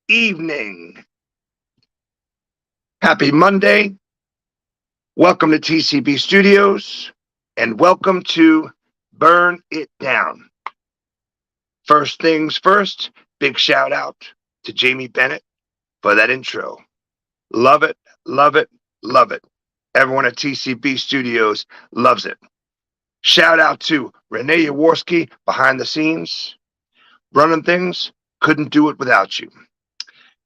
evening. Happy Monday. Welcome to TCB Studios and welcome to Burn It Down. First things first, big shout out to Jamie Bennett for that intro. Love it, love it, love it. Everyone at TCB Studios loves it. Shout out to Renee Yaworski behind the scenes. Running things, couldn't do it without you.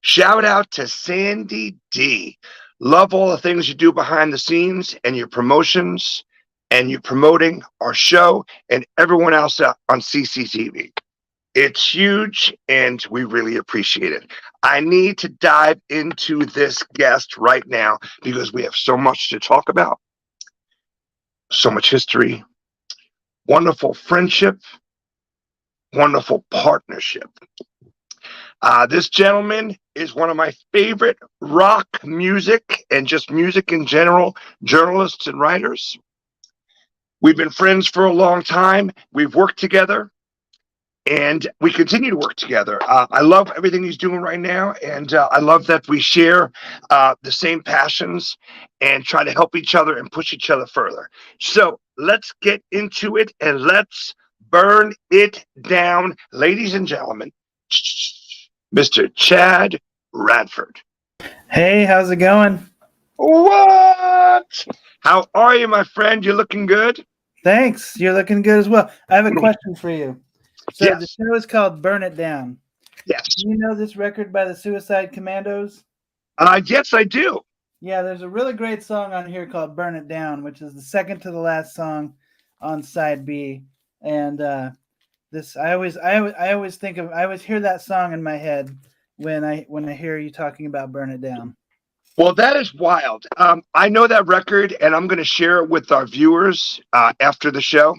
Shout out to Sandy D. Love all the things you do behind the scenes and your promotions and you promoting our show and everyone else on CCTV. It's huge and we really appreciate it. I need to dive into this guest right now because we have so much to talk about. So much history, wonderful friendship, wonderful partnership. This gentleman is one of my favorite rock music and just music in general journalists and writers. We've been friends for a long time. We've worked together and we continue to work together. I love everything he's doing right now. And I love that we share the same passions and try to help each other and push each other further. So let's get into it and let's burn it down. Ladies and gentlemen, Mr. Chad Radford. Hey, how's it going? What? How are you, my friend? You looking good? Thanks. You're looking good as well. I have a question for you. So Yes. The show is called Burn It Down. Yes. Do you know this record by the Suicide Commandos? Yes, I do. Yeah, there's a really great song on here called Burn It Down, which is the second to the last song on side B. And this I always hear that song in my head when I hear you talking about Burn It Down. Well, that is wild. I know that record, and I'm going to share it with our viewers after the show.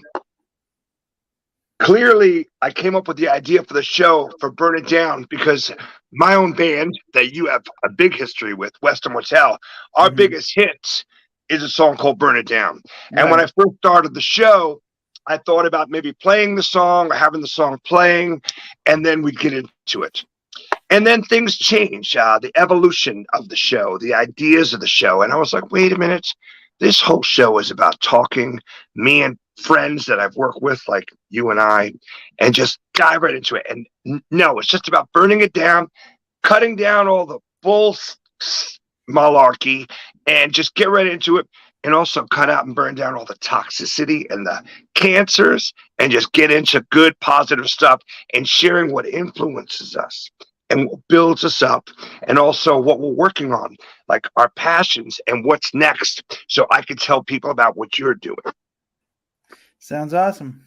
Clearly, I came up with the idea for the show for Burn It Down because my own band that you have a big history with, Western Motel, our biggest hit is a song called Burn It Down. Right. And when I first started the show, I thought about maybe playing the song or having the song playing, and then we'd get into it. And then things change, the evolution of the show, the ideas of the show. And I was like, wait a minute, this whole show is about talking, me and friends that I've worked with, like you and I, and just dive right into it. And no, it's just about burning it down, cutting down all the bull malarkey, and just get right into it. And also cut out and burn down all the toxicity and the cancers and just get into good, positive stuff and sharing what influences us and what builds us up and also what we're working on, like our passions and what's next. So I can tell people about what you're doing. Sounds awesome.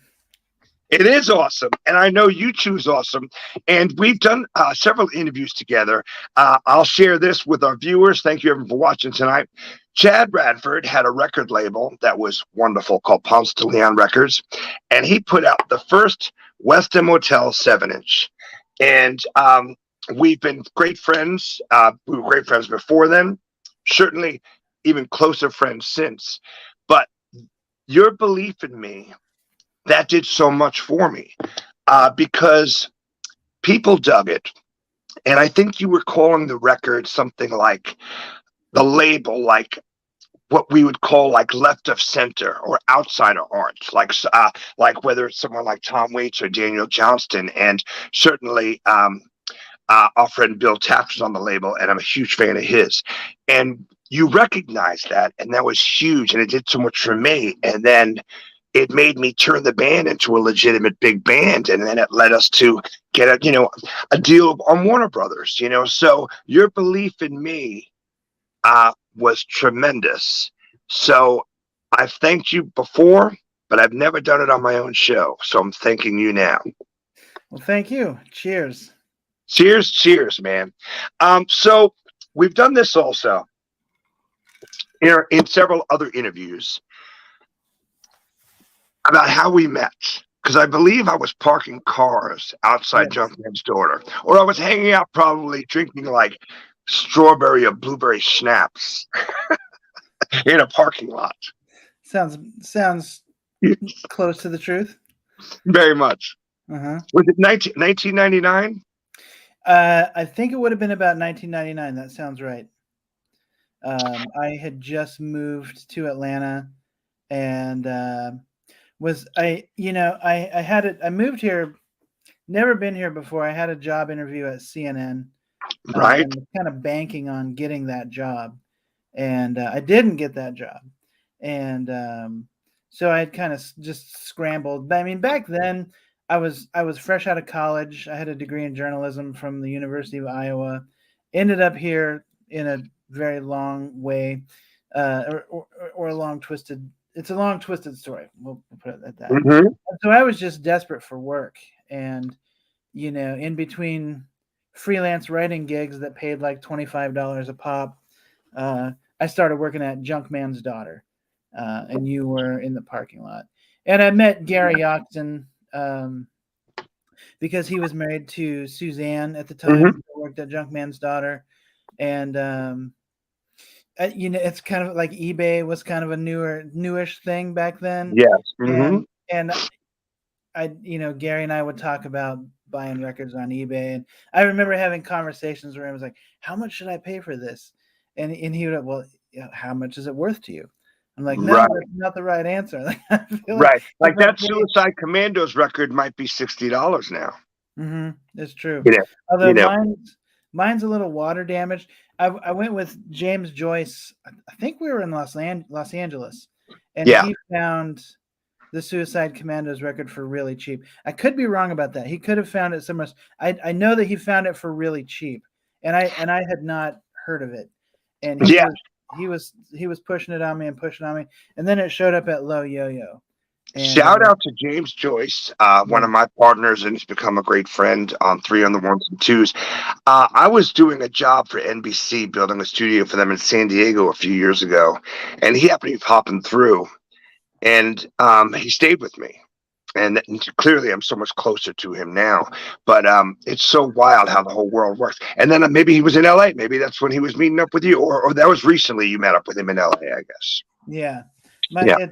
It is awesome. And I know you choose awesome. And we've done several interviews together. I'll share this with our viewers. Thank you everyone for watching tonight. Chad Radford had a record label that was wonderful called Ponce De Leon Records. And he put out the first Western Motel 7-inch. And we've been great friends. We were great friends before then. Certainly even closer friends since. But your belief in me, that did so much for me because people dug it. And I think you were calling the record something like the label, like what we would call like left of center or outsider art, like whether it's someone like Tom Waits or Daniel Johnston. And certainly our friend Bill Taft was on the label, and I'm a huge fan of his. And you recognized that, and that was huge. And it did so much for me. And then it made me turn the band into a legitimate big band. And then it led us to get a deal on Warner Brothers, so your belief in me was tremendous. So I've thanked you before, but I've never done it on my own show. So I'm thanking you now. Well, thank you. Cheers. Cheers, cheers, man. So we've done this also in several other interviews about how we met, because I believe I was parking cars outside Junkman's door, or I was hanging out probably drinking like strawberry or blueberry schnapps in a parking lot. Sounds close to the truth. Very much. Uh-huh. Was it 1999? I think it would have been about 1999. That sounds right. I had just moved to Atlanta, and was I you know I had it. I moved here. Never been here before. I had a job interview at CNN, Right. and was kind of banking on getting that job, and I didn't get that job, and so I had kind of just scrambled. But I mean, back then I was fresh out of college. I had a degree in journalism from the University of Iowa. Ended up here in a very long way, or a long twisted. It's a long twisted story. We'll put it at that. Hmm. So I was just desperate for work, and in between freelance writing gigs that paid like $25 a pop, uh, I started working at Junkman's Daughter, and you were in the parking lot. And I met Gary Oxton because he was married to Suzanne at the time, Hmm. who worked at Junkman's Daughter. And it's kind of like eBay was kind of a newish thing back then. Yes. Hmm. And Gary and I would talk about buying records on eBay, and I remember having conversations where I was like, "How much should I pay for this?" And he would, well, how much is it worth to you? I'm like, no, Right. that's not the right answer. Like, I feel like Right. if Like I that pay, Suicide Commandos record might be $60 now. it's true. You know. Although You know. mine's a little water damaged. I went with James Joyce. I think we were in Los Angeles, and Yeah. he found the Suicide Commandos record for really cheap. I could be wrong about that. He could have found it somewhere else. I know that he found it for really cheap, and I had not heard of it. And Yeah. he was pushing it on me and pushing on me, and then it showed up at Low Yo-Yo. And Shout out to James Joyce, one yeah, of my partners, and he's become a great friend on Three on the Ones and Twos. I was doing a job for NBC, building a studio for them in San Diego a few years ago, and he happened to be popping through, and he stayed with me. And clearly, I'm so much closer to him now. But it's so wild how the whole world works. And then maybe he was in LA. Maybe that's when he was meeting up with you, or that was recently you met up with him in LA, I guess. yeah, Yeah,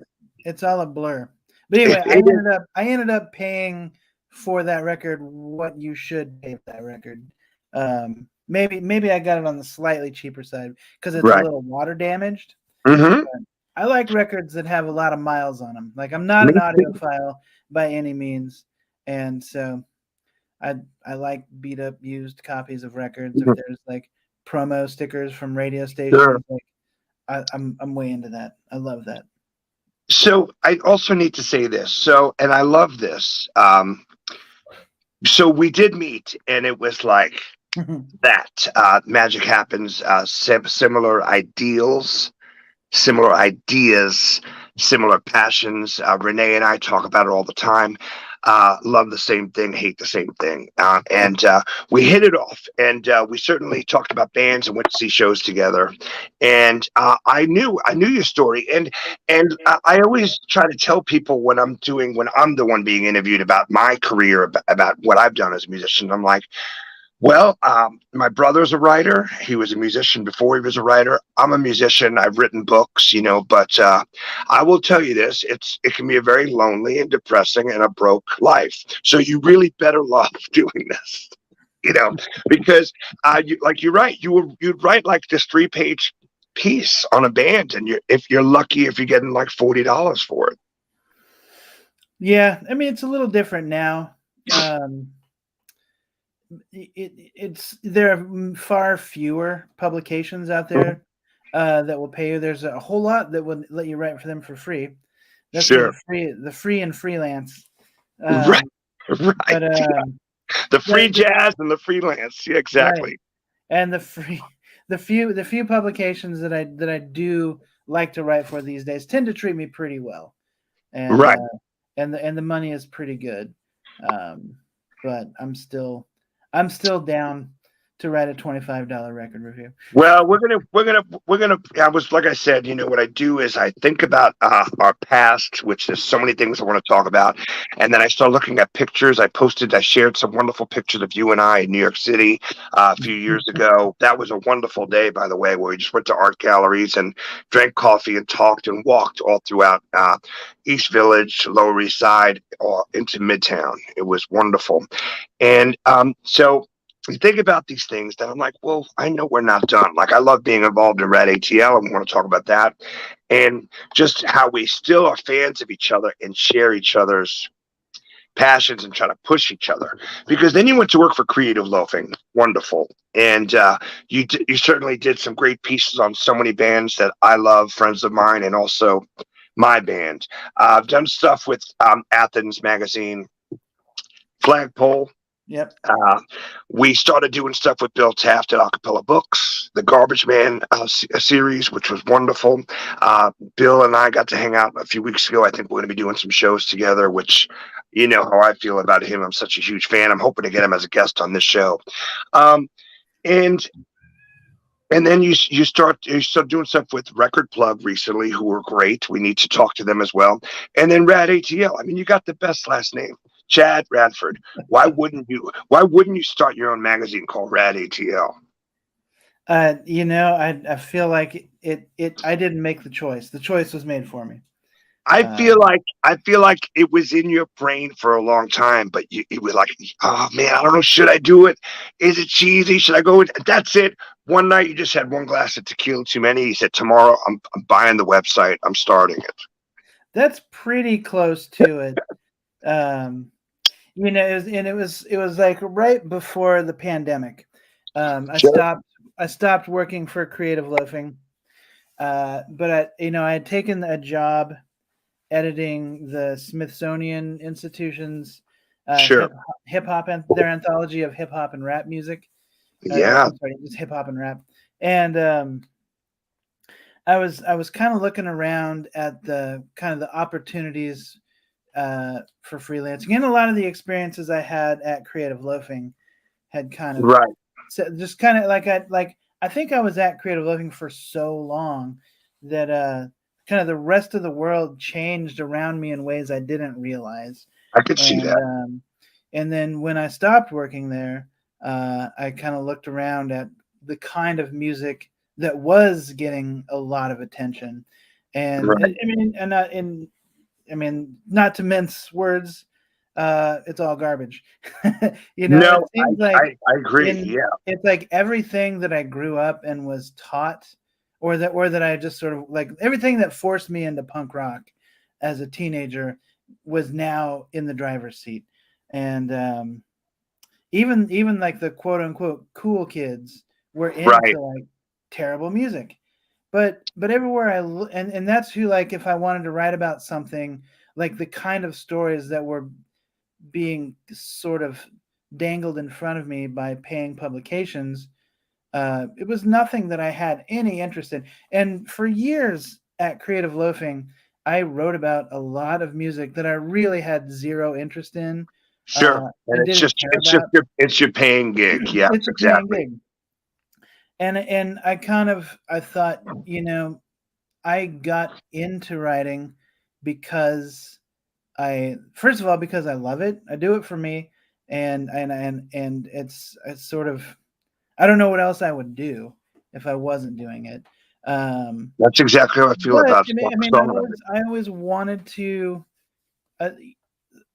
it's all a blur. But it, anyway, it is. I ended up paying for that record what you should pay for that record. Maybe I got it on the slightly cheaper side because it's a Right. little water damaged. Mm-hmm. I like records that have a lot of miles on them. Like, I'm not Me an too. audiophile by any means, and so I like beat up used copies of records. If Mhm. there's like promo stickers from radio Sure. stations, like I'm way into that. I love that. So I also need to say this. So, and I love this. So we did meet, and it was like that. Magic happens. Similar ideas, similar passions. Renee and I talk about it all the time. Love the same thing, hate the same thing, and we hit it off. And we certainly talked about bands and went to see shows together. And I knew your story, and I always try to tell people when I'm the one being interviewed about my career, about what I've done as a musician. I'm like, well, my brother's a writer. He was a musician before he was a writer. I'm a musician. I've written books, but I will tell you this: it can be a very lonely and depressing and a broke life. So you really better love doing this, because you're right. You'd write like this 3-page piece on a band, and if you're lucky, if you're getting like $40 for it. Yeah, I mean, it's a little different now. It's there are far fewer publications out there that will pay you. There's a whole lot that would let you write for them for free. That's Sure. the free and freelance. Right. Um, Right. but The free the jazz and the freelance. Yeah, right, exactly. and the few publications that I do like to write for these days tend to treat me pretty well, and Right. and the money is pretty good. Um, but I'm still down to write a $25 record review. Well, we're gonna. I was like I said, what I do is I think about our past, which there's so many things I want to talk about, and then I start looking at pictures. I shared some wonderful pictures of you and I in New York City a few years ago. That was a wonderful day, by the way, where we just went to art galleries and drank coffee and talked and walked all throughout East Village, Lower East Side, or into Midtown. It was wonderful, and so. you think about these things, then I'm like, well, I know we're not done. Like, I love being involved in RAD ATL. I want to talk about that, and just how we still are fans of each other and share each other's passions and try to push each other. Because then you went to work for Creative Loafing, wonderful, and you certainly did some great pieces on so many bands that I love, friends of mine, and also my band. I've done stuff with Athens Magazine, Flagpole. Yep. We started doing stuff with Bill Taft at Capella Books, the Garbage Man series, which was wonderful. Bill and I got to hang out a few weeks ago. I think we're going to be doing some shows together, which you know how I feel about him. I'm such a huge fan. I'm hoping to get him as a guest on this show. Um, and and then you start doing stuff with Record Plug recently, who were great. We need to talk to them as well. And then Rad ATL. I mean, you got the best last name, Chad Radford. Why wouldn't you start your own magazine called Rad ATL? You know, I feel like I didn't make the choice. The choice was made for me. I feel like it was in your brain for a long time, but it was like, oh man, I don't know. Should I do it? Is it cheesy? Should I go? That's it. One night you just had one glass of tequila too many. You said, tomorrow I'm buying the website. I'm starting it. That's pretty close to it. You know, it was like right before the pandemic. Sure. I stopped working for Creative Loafing, but I had taken a job editing the Smithsonian Institution's Sure. hip hop and their anthology of hip hop and rap music. Yeah. I'm sorry, just hip hop and rap. And I was kind of looking around at the kind of the opportunities for freelancing, and a lot of the experiences I had at Creative Loafing had kind of Right. just kind of I think I was at Creative Loafing for so long that kind of the rest of the world changed around me in ways I didn't realize. I could see And that. and then when I stopped working there, I kind of looked around at the kind of music that was getting a lot of attention. And Right. I mean, not to mince words, it's all garbage. You know, it No, seems like I agree. in Yeah. it's like everything that I grew up and was taught, or that I just sort of like everything that forced me into punk rock as a teenager was now in the driver's seat. And even like the quote unquote cool kids were Right. into like terrible music. But everywhere I look, and that's who, like, if I wanted to write about something, like the kind of stories that were being sort of dangled in front of me by paying publications, it was nothing that I had any interest in. And for years at Creative Loafing, I wrote about a lot of music that I really had zero interest in, Sure. And and didn't care it's just about. it's your paying gig. Yes, It's a paying exactly. gig. And I thought, you know, I got into writing because I first of all because I love it. I do it for me, and it's sort of, I don't know what else I would do if I wasn't doing it. Um, That's exactly how I feel but about songwriting. I always wanted to, uh,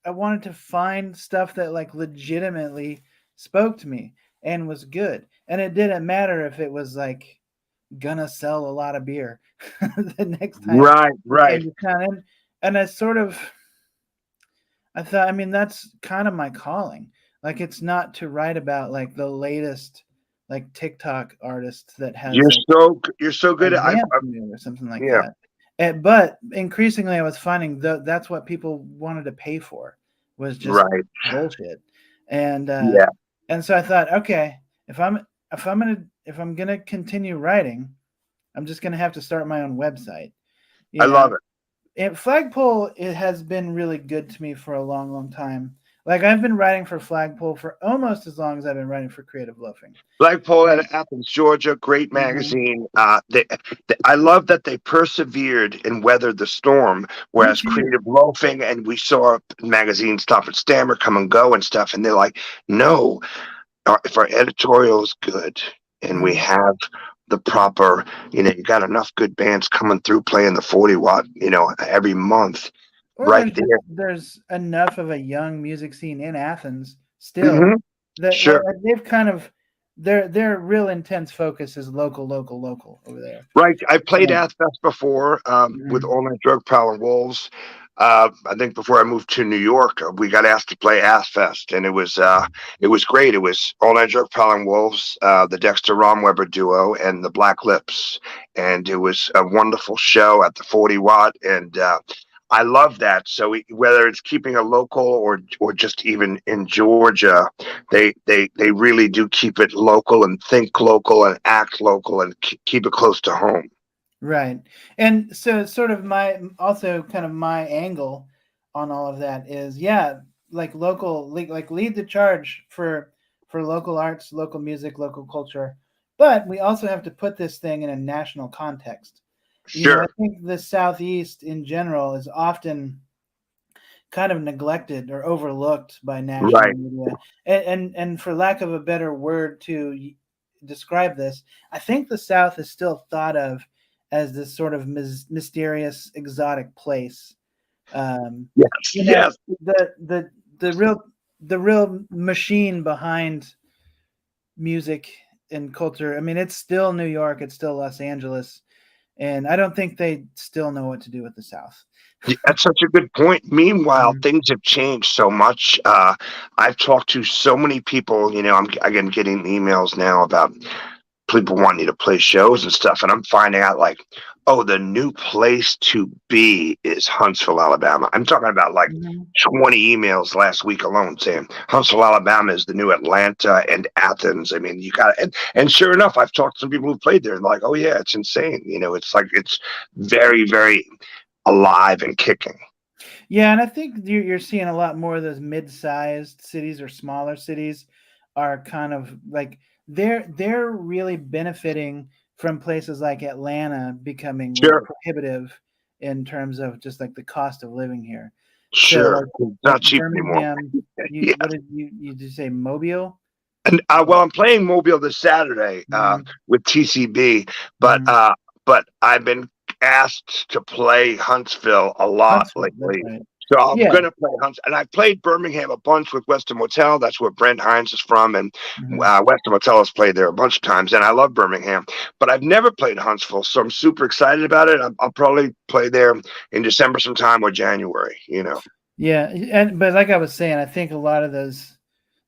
I wanted to find stuff that like legitimately spoke to me and was good, and it didn't matter if it was like gonna sell a lot of beer the next time Right, it right. came to town. And I sort of, I thought, I mean, that's kind of my calling. Like, it's not to write about like the latest like TikTok artist that has like You're so a good at dance move or something like yeah, that. But increasingly, I was finding that's what people wanted to pay for, was just right. bullshit. And Yeah. so I thought, okay, if I'm gonna continue writing, I'm just gonna have to start my own website. I You know, love it. and Flagpole, it has been really good to me for a long, long time. Like, I've been writing for Flagpole for almost as long as I've been writing for Creative Loafing. Flagpole out And of Athens, Georgia, great mhm. magazine. I love that they persevered and weathered the storm, Me whereas too. Creative Loafing, and we saw magazines stop and stammer, come and go and stuff, and they're like, no, if our editorial is good and we Mhm. have the proper, you got enough good bands coming through playing the 40 watt, every month, Or right there's just there. there's enough of a young music scene in Athens Hmm. still That Sure. they've kind of their real intense focus is local over there. Right. I played Yeah. Athfest before with Mhm. All Night Drug Prowling Wolves. I think before I moved to New York, we got asked to play Athfest, and it was great. It was All Night Drug Prowling Wolves, the Dexter Romweber duo, and the Black Lips, and it was a wonderful show at the 40 Watt, and I love that. So whether it's keeping a local or just even in Georgia, they really do keep it local and think local and act local and keep it close to home. Right. And so it's sort of my also kind of my angle on all of that is yeah, like like lead the charge for local arts, local music, local culture. But we also have to put this thing in a national context. You know, I Sure. think the Southeast in general is often kind of neglected or overlooked by national Right. media. And for lack of a better word to describe this, I think the South is still thought of as this sort of mysterious, exotic place. Um, Yes. you know, Yes. the the the real the real machine behind music and culture. I mean, it's still New York, it's still Los Angeles, and I don't think they still know what to do with the South. Yeah, that's such a good point. Meanwhile, Mhm. things have changed so much. I've talked to so many people. I'm again getting emails now about people want you to play shows and stuff, and I'm finding out like, oh, the new place to be is Huntsville, Alabama. I'm talking about like Mhm. 20 emails last week alone saying Huntsville, Alabama is the new Atlanta and Athens. I mean, you got it. And sure enough, I've talked to some people who played there and like, oh yeah, it's insane. It's like it's very, very alive and kicking. Yeah, and I think you're seeing a lot more of those mid-sized cities or smaller cities are kind of like they're really benefiting from places like Atlanta becoming like Sure, prohibitive in terms of just like the cost of living here. So sure. It's like not cheap anymore. Birmingham, Yeah. what did you did you say Mobile? And well, I'm playing Mobile this Saturday Mhm, with TCB, but mhm. uh, but I've been asked to play Huntsville a lot Huntsville, that's lately. right. So I'm Yeah. gonna play Hunts, and I played Birmingham a bunch with Western Motel. That's where Brent Hines is from, and Mhm. Western Motel has played there a bunch of times, and I love Birmingham. But I've never played Huntsville, so I'm super excited about it. I'll probably play there in December sometime or January. Yeah, and but like I was saying, I think a lot of those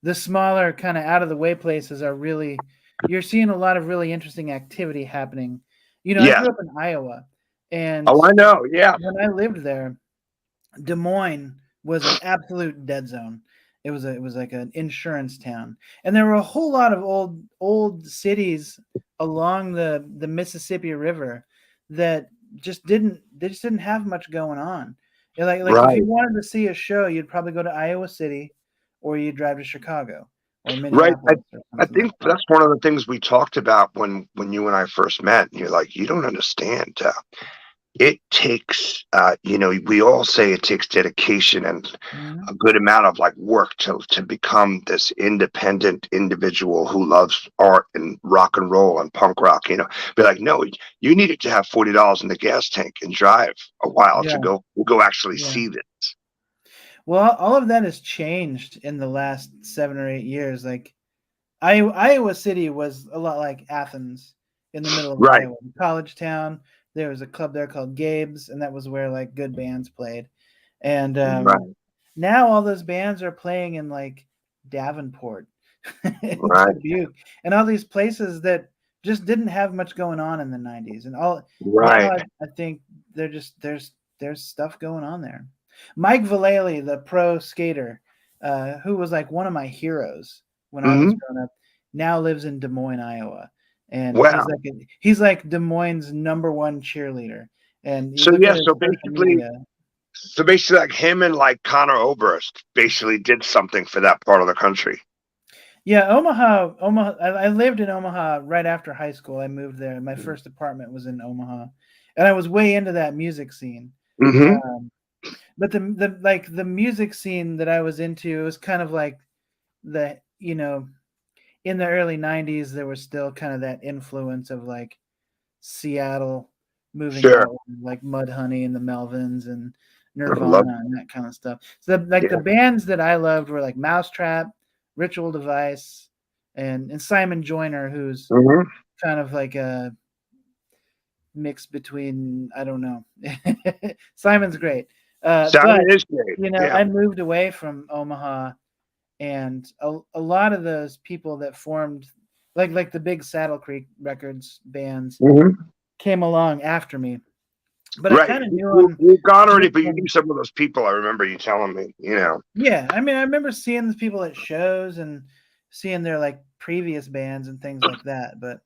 the smaller kind of out of the way places are really you're seeing a lot of really interesting activity happening. You know, I Yes. grew up in Iowa, and Oh, I know. Yeah. when I lived there, Des Moines was an absolute dead zone. It was like an insurance town, and there were a whole lot of old cities along the Mississippi River that they just didn't have much going on. Like if you Right. wanted to see a show, you'd probably go to Iowa City, or you'd drive to Chicago or Right. Minneapolis or I something like think that. that's one of the things we talked about when you and I first met. You're like, you don't understand. It takes, we all say it takes dedication and a Mhm. good amount of like work to become this independent individual who loves art and rock and roll and punk rock. Be like, no, you needed to have $40 in the gas tank and drive a while to Yeah, go actually yeah. see this. Well, all of that has changed in the last 7 or 8 years. Like Iowa City was a lot like Athens in the middle of Right. Iowa, college town. There was a club there called Gabe's, and that was where like good bands played. And Right. now all those bands are playing in like Davenport and Right. Dubuque and all these places that just didn't have much going on in the 90s. And all now Right. I think they're just there's stuff going on there. Mike Vallely, the pro skater, who was like one of my heroes when I was Hmm. growing up, now lives in Des Moines, Iowa, and Wow. he's like Des Moines' number one cheerleader. And you So look yeah, at his so social basically, media. like him and like Connor Oberst basically did something for that part of the country. Yeah, Omaha. I lived in Omaha right after high school. I moved there. My first apartment was in Omaha, and I was way into that music scene. Hmm. Um, but the music scene that I was into was kind of like the in the early '90s there was still kind of that influence of like Seattle moving Sure. out, like Mudhoney and the Melvins and I love. Nirvana and that kind of stuff. So like the Yeah. bands that I loved were like Mousetrap, Ritual Device, and Simon Joyner, who's Mm-hmm. kind of like a mix between, I don't know. Simon's great, Simon but is great. Yeah. I moved away from Omaha, and a lot of those people that formed, like the big Saddle Creek Records bands, Mm-hmm. came along after me. But I Right. kind of knew them You're gone already, just but you knew from, some of those people. I remember you telling me. yeah. I mean, I remember seeing the people at shows and seeing their like previous bands and things like that. But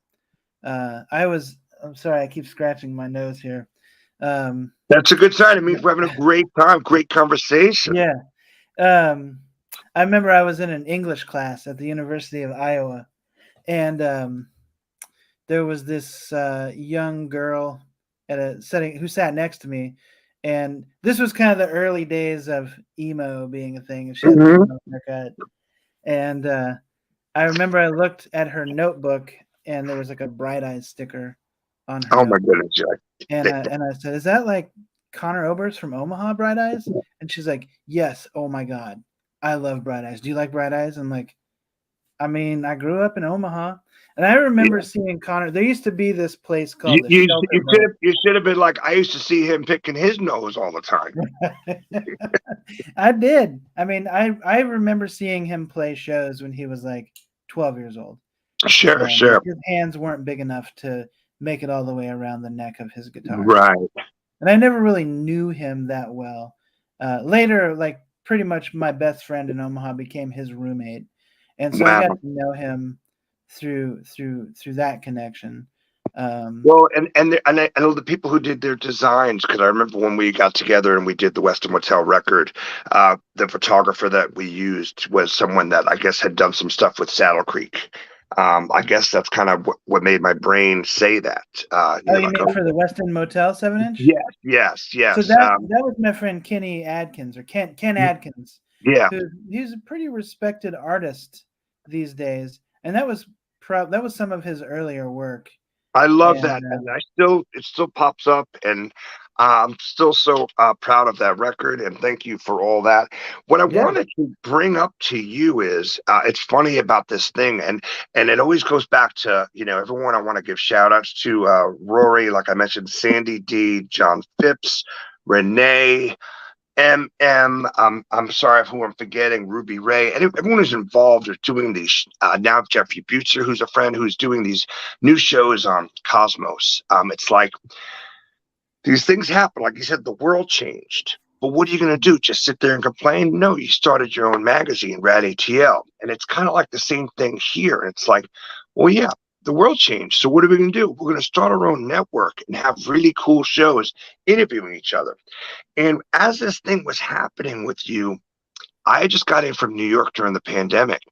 I'm sorry, I keep scratching my nose here. Um, That's a good sign. It means we're having a great time, great conversation. yeah. Um, I remember I was in an English class at the University of Iowa, and there was this young girl at a setting who sat next to me, and this was kind of the early days of emo being a thing. And she had the Mm-hmm. emo haircut, and I remember I looked at her notebook, and there was like a Bright Eyes sticker on her Oh my notebook, goodness, and Jack. I said, "Is that like Connor Oberst from Omaha, Bright Eyes?" And she's like, "Yes. Oh my God, I love Bright Eyes. Do you like Bright Eyes?" I'm like, I mean, I grew up in Omaha, and I remember Yeah. seeing Connor. There used to be this place You, called the you, Shelter you should Boat. have you should have been like, I used to see him picking his nose all the time. I did. I mean, I remember seeing him play shows when he was like 12 years old. Sure, Like sure. his hands weren't big enough to make it all the way around the neck of his guitar, Right. and I never really knew him that well. Later, like pretty much my best friend in Omaha became his roommate, and so I got Wow. to know him through that connection. Um, Well, and I know the people who did their designs, because I remember when we got together and we did the Western Motel record, the photographer that we used was someone that I guess had done some stuff with Saddle Creek. I guess that's kind of what made my brain say that. oh, you Like, mean oh, for the Weston Motel 7-inch? yes, yes, So yes. that was my friend Kenny Adkins, or Ken Adkins, Yeah, who he's a pretty respected artist these days, and that was some of his earlier work. I love And that, and it still pops up, and I'm still so proud of that record. And thank you for all that. What I yeah, wanted to bring up to you is, it's funny about this thing, and it always goes back to everyone. I want to give shout outs to Rory, like I mentioned, Sandy D, John Phipps, Renee. I'm sorry who I'm forgetting, Ruby Ray, and everyone who's involved is doing these. Now Jeffrey Butzer, who's a friend, who's doing these new shows on Cosmos. It's like these things happen. Like you said, the world changed. But what are you going to do? Just sit there and complain? No, you started your own magazine, RAD ATL. And it's kind of like the same thing here. It's like, well, yeah, the world changed. So what are we going to do? We're going to start our own network and have really cool shows interviewing each other. And as this thing was happening with you, I just got in from New York during the pandemic.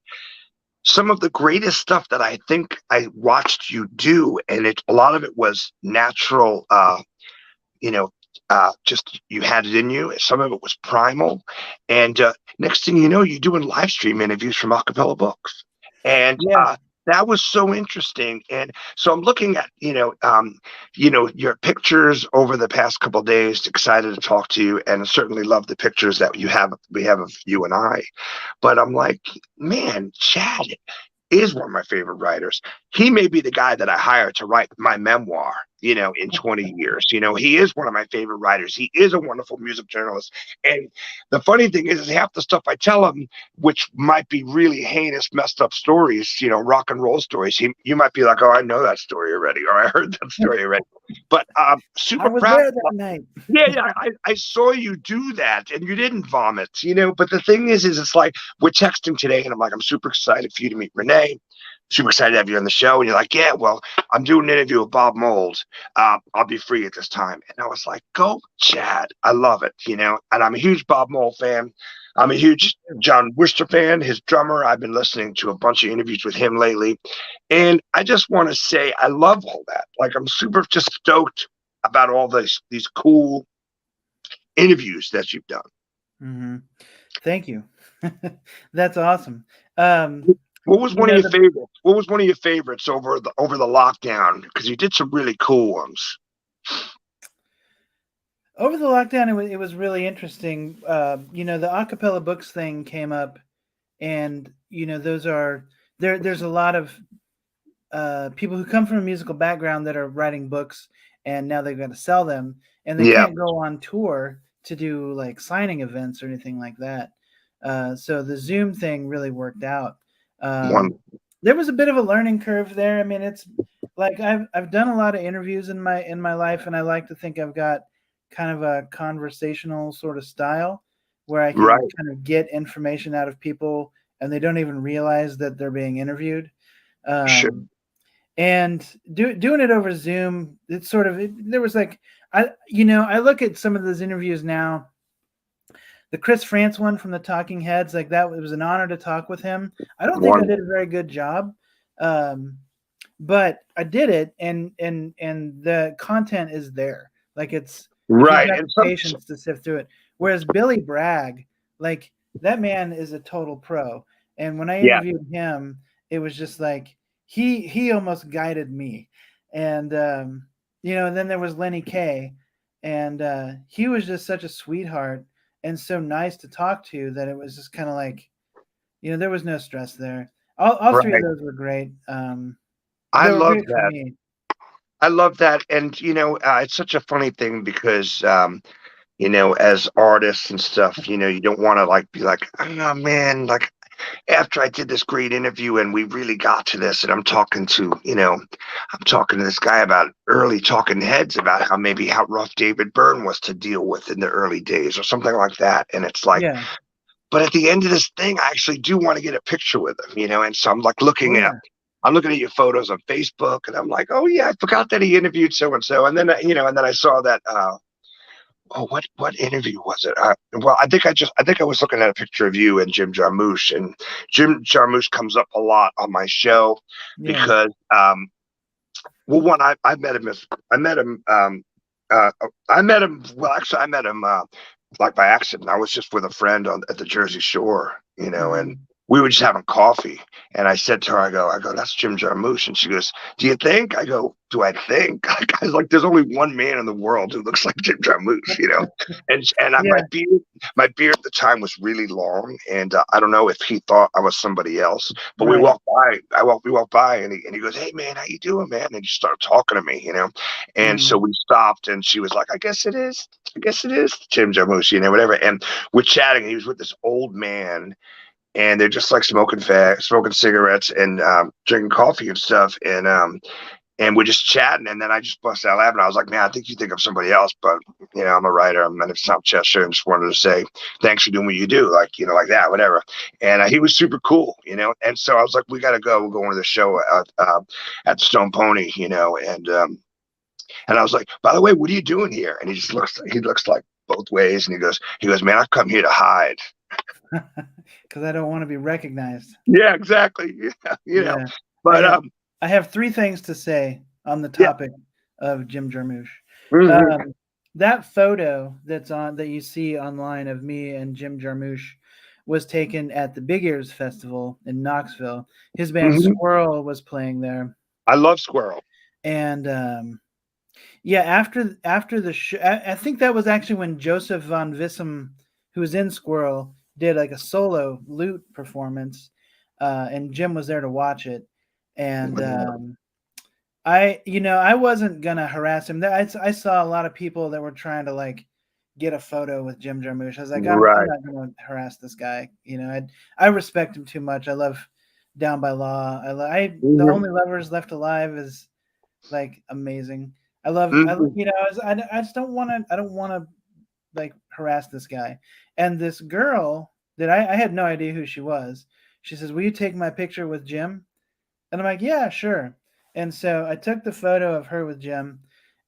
Some of the greatest stuff that I think I watched you do, and a lot of it was natural, you know, just you had it in you. Some of it was primal. And next thing you know, you're doing live stream interviews from Capella Books. And yeah. that was so interesting. And so I'm looking at, your pictures over the past couple of days, excited to talk to you, and certainly love the pictures that we have of you and I. But I'm like, man, Chad is one of my favorite writers. He may be the guy that I hired to write my memoir, in 20 years. He is one of my favorite writers. He is a wonderful music journalist. And the funny thing is half the stuff I tell him, which might be really heinous, messed up stories, rock and roll stories, you might be like, oh, I know that story already, or I heard that story already. But I super was proud. there that night. Yeah, I saw you do that, and you didn't vomit. But the thing is it's like we're texting today, and I'm like, I'm super excited for you to meet Renee. Super excited to have you on the show. And you're like, yeah, well, I'm doing an interview with Bob Mould. I'll be free at this time. And I was like, go, Chad. I love it. And I'm a huge Bob Mould fan. I'm a huge John Worcester fan, his drummer. I've been listening to a bunch of interviews with him lately. And I just want to say I love all that. Like, I'm super just stoked about all these cool interviews that you've done. Hmm. Thank you. That's awesome. Um, What was you one of know, your the favorites? What was one of your favorites over the lockdown? Because you did some really cool ones. over the lockdown, it was really interesting. The acapella books thing came up, and those are there's a lot of people who come from a musical background that are writing books, and now they've got to sell them, and they Yeah. can't go on tour to do like signing events or anything like that. So the Zoom thing really worked out. One. There was a bit of a learning curve there. I mean, it's like I've done a lot of interviews in my life, and I like to think I've got kind of a conversational sort of style where I can Right. kind of get information out of people, and they don't even realize that they're being interviewed. Sure. Um, and doing it over Zoom, it's sort of there was like I look at some of those interviews now. The Chris France one from the Talking Heads, like that, it was an honor to talk with him. I don't think I One. did a very good job, um, but I did it, and the content is there. Like it's if you've Right. got And the patience to sift through it. Whereas Billy Bragg, like that man is a total pro, and when I yeah. interviewed him, it was just like he almost guided me, and and then there was Lenny Kaye, and he was just such a sweetheart and so nice to talk to that it was just kind of like there was no stress there. All three of Right. those were great. I They were love great for that. me. I love that. And, it's such a funny thing because, as artists and stuff, you don't want to like be like, oh man, like after I did this great interview and we really got to this, and I'm talking to this guy about early Talking Heads about how rough David Byrne was to deal with in the early days or something like that. And it's like, Yeah. but at the end of this thing, I actually do want to get a picture with him, and so Oh yeah. I'm looking at your photos on Facebook, and I'm like, oh yeah, I forgot that he interviewed so and so, and then and then I saw that. Oh, what interview was it? Well, I think I was looking at a picture of you and Jim Jarmusch, and Jim Jarmusch comes up a lot on my show Yeah. because well, one, I met him uh, I met him well actually I met him like by accident. I was just with a friend at the Jersey Shore, and Hmm. we were just having coffee. And I said to her, I go, that's Jim Jarmusch. And she goes, do you think? I go, do I think? I was like, there's only one man in the world who looks like Jim Jarmusch. And Yeah. my beard at the time was really long, and I don't know if he thought I was somebody else. But we Right. walked by. We walked by, and he goes, hey man, how you doing, man? And he started talking to me. And so Hmm. we stopped, and she was like, I guess it is. I guess it is Jim Jarmusch, whatever. And we're chatting. And he was with this old man, and they're just like smoking cigarettes and drinking coffee and stuff. And we're just chatting, and then I just busted out laughing. I was like, man, I think you think of somebody else, but I'm a writer. I'm in South Cheshire, and just wanted to say thanks for doing what you do, like like that, whatever. And he was super cool, And so I was like, we got to go. We're going to the show at the Stone Pony, and I was like, by the way, what are you doing here? And he looks like both ways, and he goes, man, I've come here to hide. Because I don't want to be recognized. Yeah, exactly. Yeah, Yeah. But I have three things to say on the yeah. topic of Jim Jarmusch. Mm-hmm. Um, that photo that you see online of me and Jim Jarmusch was taken at the Big Ears Festival in Knoxville. His band Mm-hmm. Squirrel was playing there, I love Squirrel. and yeah, after the show, I think that was actually when Joseph von Wissem, who was in Squirrel, did like a solo lute performance, and Jim was there to watch it, and I wasn't gonna harass him. I saw a lot of people that were trying to like get a photo with Jim Jarmusch. I was like, I'm Right. not gonna harass this guy. I respect him too much. I love Down by Law. The Mm-hmm. Only Lovers Left Alive is like amazing. Mm-hmm. I just don't want to. I don't want to like harass this guy. And this girl that I had no idea who she was. She says, "Will you take my picture with Jim?" And I'm like, "Yeah, sure." And so I took the photo of her with Jim,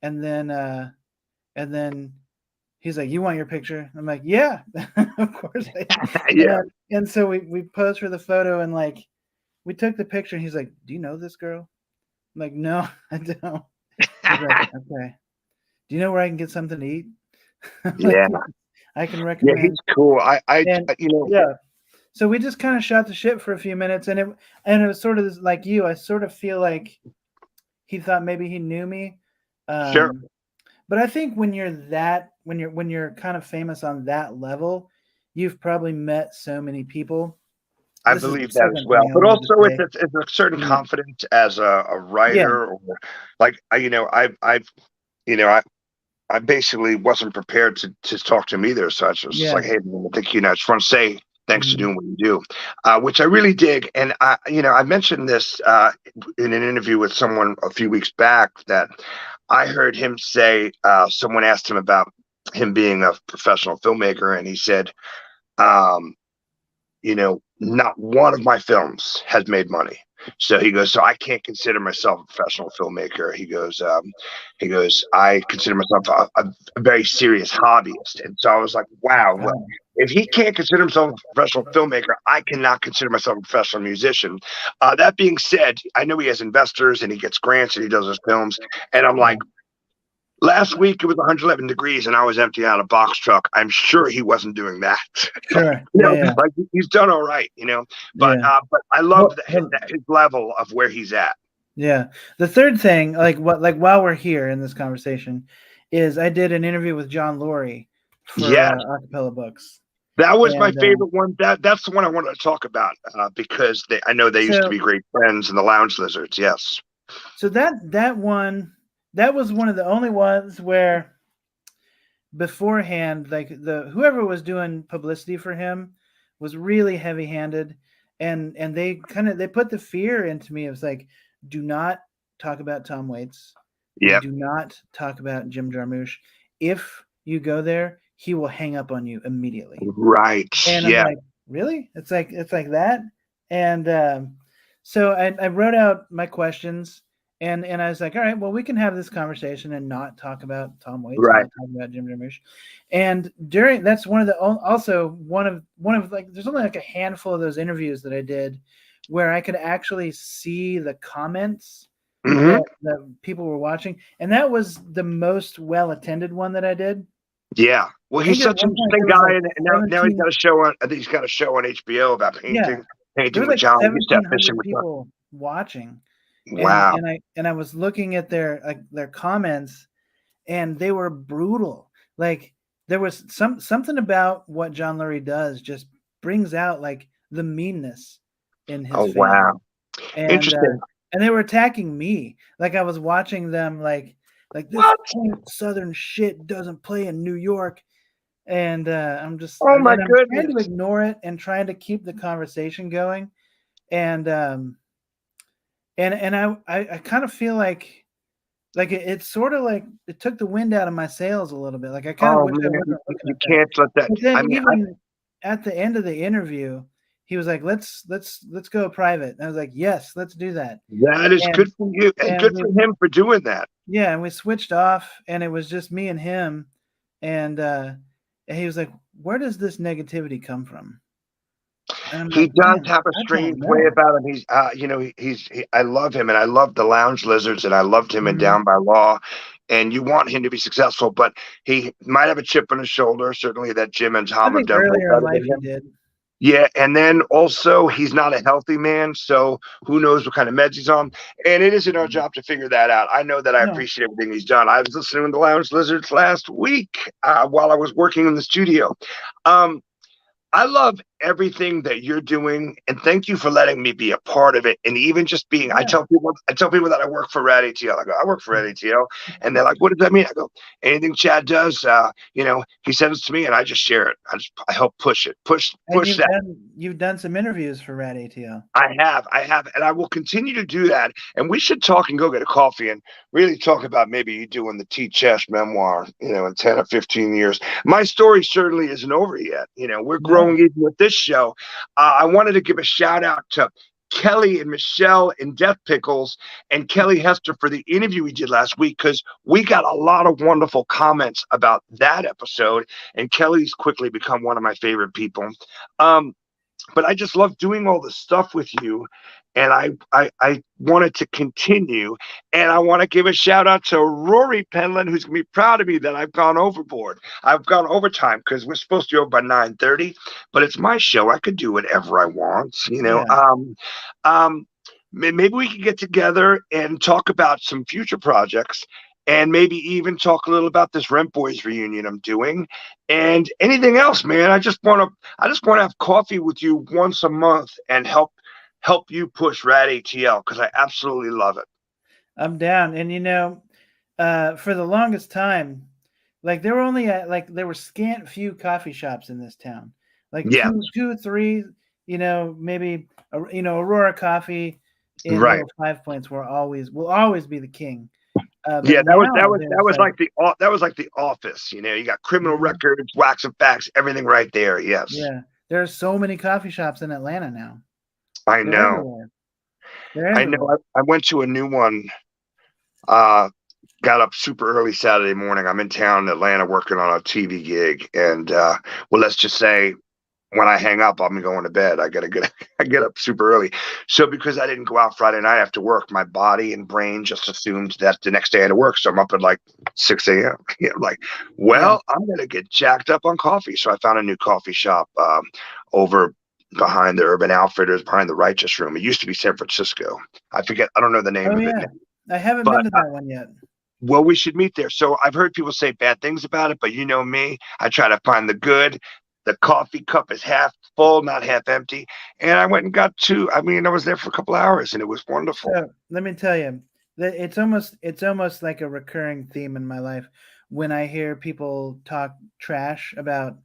and then he's like, "You want your picture?" I'm like, "Yeah, of course." And Yeah. and so we posed for the photo, and like we took the picture. And he's like, "Do you know this girl?" I'm like, "No, I don't." He's like, "Okay. Do you know where I can get something to eat?" Like, Yeah. I can Yeah. He's recommend. cool. And yeah, so we just kind of shot the shit for a few minutes, and it was sort of like you. I sort of feel like he thought maybe he knew me, Sure. um, but I think when you're kind of famous on that level, you've probably met so many people I this is the believe that as second well, thing I but wanted to also say. it's a certain Mm, confidence as a yeah, writer, or like you know, I basically wasn't prepared to talk to him either. So I was just yeah, like, hey, man, I think, I just want to say thanks for mhm, doing what you do, which I really dig. And I mentioned this in an interview with someone a few weeks back that I heard him say, someone asked him about him being a professional filmmaker, and he said, um, not one of my films has made money. So he goes, so I can't consider myself a professional filmmaker. He goes, I consider myself a very serious hobbyist. And so I was like, wow, well, wow, if he can't consider himself a professional filmmaker, I cannot consider myself a professional musician. That being said, I know he has investors and he gets grants and he does his films. And I'm yeah, like, last week it was 111 degrees and I was emptying out a box truck. I'm sure he wasn't doing that. sure, yeah, yeah, Like he's done all right, But yeah. but I love Well, well, his level of where he's at. yeah. The third thing, like while we're here in this conversation, is I did an interview with John Lurie for Yes, Capella Books, that was my and favorite one. That's the one I wanted to talk about because I know they used to so be great friends in the Lounge Lizards. Yes. so that one, that was one of the only ones where beforehand, like the whoever was doing publicity for him was really heavy handed, and they put the fear into me. It was like, do not talk about Tom Waits, and Yep. do not talk about Jim Jarmusch. If you go there, he will hang up on you immediately. Right. And I'm Yeah. like, really? It's like that. And so I wrote out my questions, and I was like, all right, well, we can have this conversation and not talk about Tom Waits and Right. not talk about Jim Jarmusch. And during that's one of the also one of like there's only like a handful of those interviews that I did where I could actually see the comments Hmm. that people were watching, and that was the most well attended one that I did. Yeah. Well, I he's think at such an one point interesting there was guy, like and now he's 17. got a show on. I think he's got a show on HBO about Yeah, there painting was with like John. He used to have fishing 1,700 with John. people watching, and Wow. I was looking at their comments, and they were brutal. Like there was something about what John Lurie does just brings out like the meanness in his Oh fans, wow. and Interesting. they were attacking me. Like I was watching them like this What? quaint Southern shit doesn't play in New York. And Oh my I'm trying to goodness. ignore it and trying to keep the conversation going. And I kind of feel like it's sort of like it took the wind out of my sails a little bit. Like I kind of Oh wish I man, wasn't looking you at that. can't let that. But then I mean, even at the end of the interview, he was like, let's go private. And I was like, yes, let's do that. that is And good for you and and good we for him for doing that. yeah, and we switched off, and it was just me and him. And and he was like, where does this negativity come from? And I'm He like, does man, have a I don't strange way know. about him. He's, I love him, and I love the Lounge Lizards, and I loved him in Mhm. Down by Law. And you want him to be successful, but he might have a chip on his shoulder. Certainly, that Jim and I Tom have think done way earlier in better life than he him. did. Yeah, and then also he's not a healthy man, so who knows what kind of meds he's on. And it isn't our Mhm. job to figure that out. I know that I No, appreciate everything he's done. I was listening to the Lounge Lizards last week while I was working in the studio. Um, I love everything that you're doing, and thank you for letting me be a part of it. And even just being, yeah. I tell people that I work for RAD ATL. I go, I work for RAD ATL, and they're like, "What does that mean?" I go, "Anything Chad does, he sends it to me, and I just share it. I help push it, And push that." you've done some interviews for RAD ATL. I have, and I will continue to do that. And we should talk and go get a coffee and really talk about maybe you doing the T. Chesh memoir, in 10 or 15 years. My story certainly isn't over yet. We're No. growing even with this show. I wanted to give a shout out to Kelly and Michelle and Death Pickles and Kelly Hester for the interview we did last week because we got a lot of wonderful comments about that episode. And Kelly's quickly become one of my favorite people. But I just love doing all this stuff with you. And I wanted to continue. And I want to give a shout out to Rory Penland, who's going to be proud of me that I've gone overboard. I've gone overtime because we're supposed to be over by 9:30, but it's my show. I could do whatever I want. Yeah. Maybe we could get together and talk about some future projects and maybe even talk a little about this Rent Boys reunion I'm doing, and anything else, man. I just want to have coffee with you once a month and help you push RAD ATL because I absolutely love it. I'm down. And for the longest time, like there were only there were scant few coffee shops in this town, like Yeah, two, three. Maybe Aurora Coffee in right. Little Five Points will always be the king. But Yeah, that was that now was that there's was like, like that was like the office. You got criminal mhm, records, wax and facts, everything right there. Yes, yeah, there's so many coffee shops in Atlanta now. I They're know. everywhere. They're I know. everywhere. I went to a new one. Uh, got up super early Saturday morning. I'm in town in Atlanta working on a TV gig, and well, let's just say when I hang up, I'm going to bed. I gotta get I get up super early. So because I didn't go out Friday night after work, my body and brain just assumed that the next day I had to work. So I'm up at like 6 a.m. I'm like, Yeah. well, I'm gonna get jacked up on coffee. So I found a new coffee shop over behind the Urban Outfitters, behind the Righteous Room. It used to be San Francisco. I forget. I don't know the name Oh of it yeah. now. I haven't been But to that one yet. well, we should meet there. So I've heard people say bad things about it, but you know me, I try to find the good. The coffee cup is half full, not half empty. And I went and got two. I mean, I was there for a couple hours and it was wonderful. So let me tell you that it's almost like a recurring theme in my life when I hear people talk trash about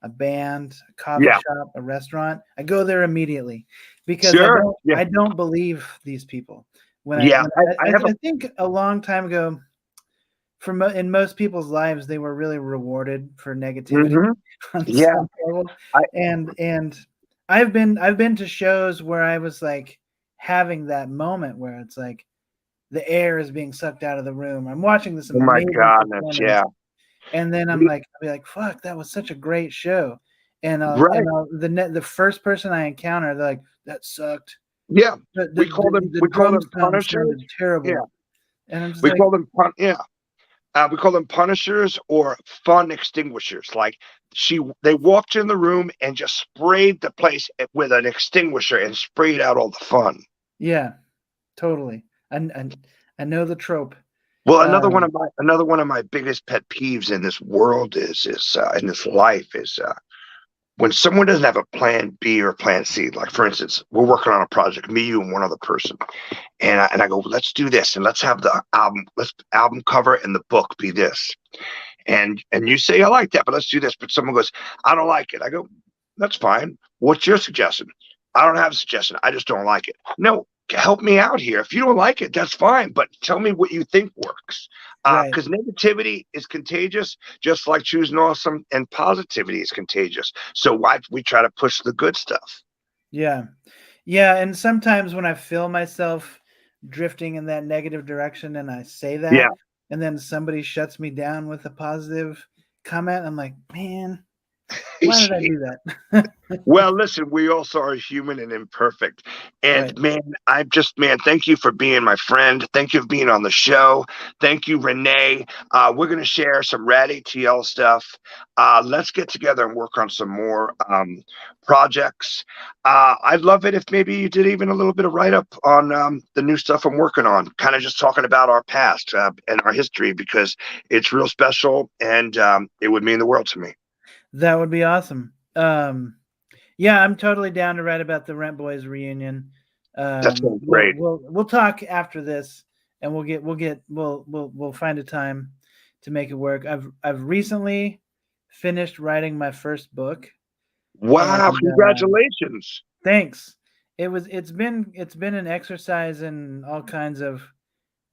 a band, a coffee Yeah, shop, a restaurant. I go there immediately because I sure. don't Yeah. I don't believe these people. Yeah. I have a, I think a long time ago, in most people's lives, they were really rewarded for negativity mhm. on Yeah. some level, I, and I've been to shows where I was like having that moment where it's like the air is being sucked out of the room. I'm watching this oh my amazing goodness. performance, Yeah. and then We, I'll be like, "Fuck, that was such a great show," right. the first person I encounter, they're like, "That sucked. Yeah. The the We call the, them, the we call drum them sound punishers. sounded Yeah. terrible," and I'm just We like, call them, yeah. We call them punishers or fun extinguishers. Like they walked in the room and just sprayed the place with an extinguisher and sprayed out all the fun. "Yeah, totally." I know the trope. Well, Um, another one of my biggest pet peeves in this world is in this life is when someone doesn't have a plan B or plan C. Like for instance, we're working on a project, me, you, and one other person, and I go, let's do this, and let's have the album cover and the book be this. And you say I like that, but let's do this. But someone goes, I don't like it. I go, that's fine. What's your suggestion? I don't have a suggestion. I just don't like it. No, help me out here. If you don't like it, that's fine. But tell me what you think works. right. Because negativity is contagious, just like choosing awesome, and positivity is contagious. So why we try to push the good stuff? Yeah. Yeah, and sometimes when I feel myself drifting in that negative direction and I say Yeah. that, and then somebody shuts me down with a positive comment, I'm like, "Man, why did I do that?" Well, listen, we also are human and imperfect. Right. And man, man, thank you for being my friend. Thank you for being on the show. Thank you, Renee. We're going to share some RAD ATL stuff. Let's get together and work on some more projects. I'd love it if maybe you did even a little bit of write up on the new stuff I'm working on, kind of just talking about our past and our history because it's real special and it would mean the world to me. That would be awesome. Yeah, I'm totally down to write about the Rent Boys reunion. That sounds We'll great. we'll talk after this, and we'll find a time to make it work. I've recently finished writing my first book, Wow, and congratulations. thanks. It's been an exercise in all kinds of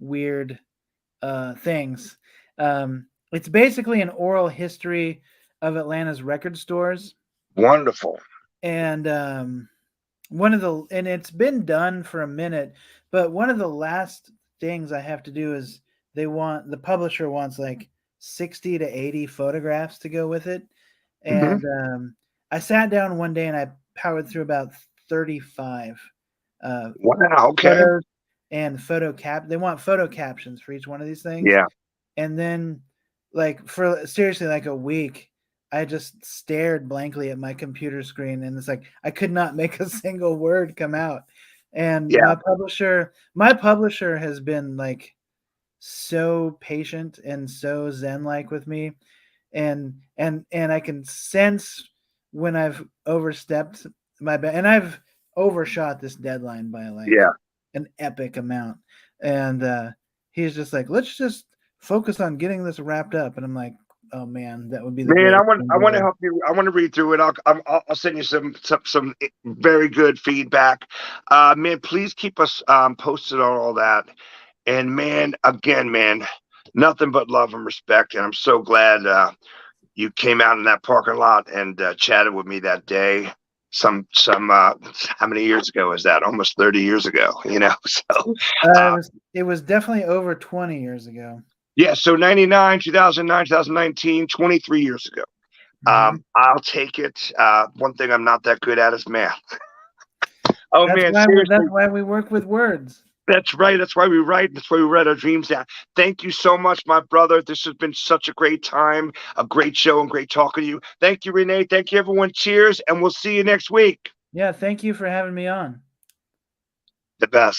weird things. It's basically an oral history of Atlanta's record stores, Wonderful. and it's been done for a minute, but one of the last things I have to do is the publisher wants like 60 to 80 photographs to go with it, Mhm. and I sat down one day and I powered through about 35 uh, Wow, okay. photos and they want photo captions for each one of these things, Yeah. and then like for seriously like a week I just stared blankly at my computer screen, and it's like I could not make a single word come out. And Yeah. my publisher has been like so patient and so zen-like with me, and I can sense when I've overstepped and I've overshot this deadline by like Yeah. an epic amount. And he's just like, let's just focus on getting this wrapped up. And I'm like, oh man, that would be the Man, greatest I thing want to ever. help you. I want to read through it. I'll send you some very good feedback. Man, please keep us posted on all that. And man, again, man, nothing but love and respect. And I'm so glad you came out in that parking lot and chatted with me that day. How many years ago is that? Almost 30 years ago. So uh, It was definitely over 20 years ago. yeah. So 99, 2009, 2019, 23 years ago. Mhm. I'll take it. One thing I'm not that good at is math. Oh man, That's seriously. why we work with words. That's right. That's why we write. That's why we write our dreams down. Thank you so much, my brother. This has been such a great time, a great show, and great talking to you. Thank you, Renee. Thank you, everyone. Cheers, and we'll see you next week. Yeah, thank you for having me on. The best.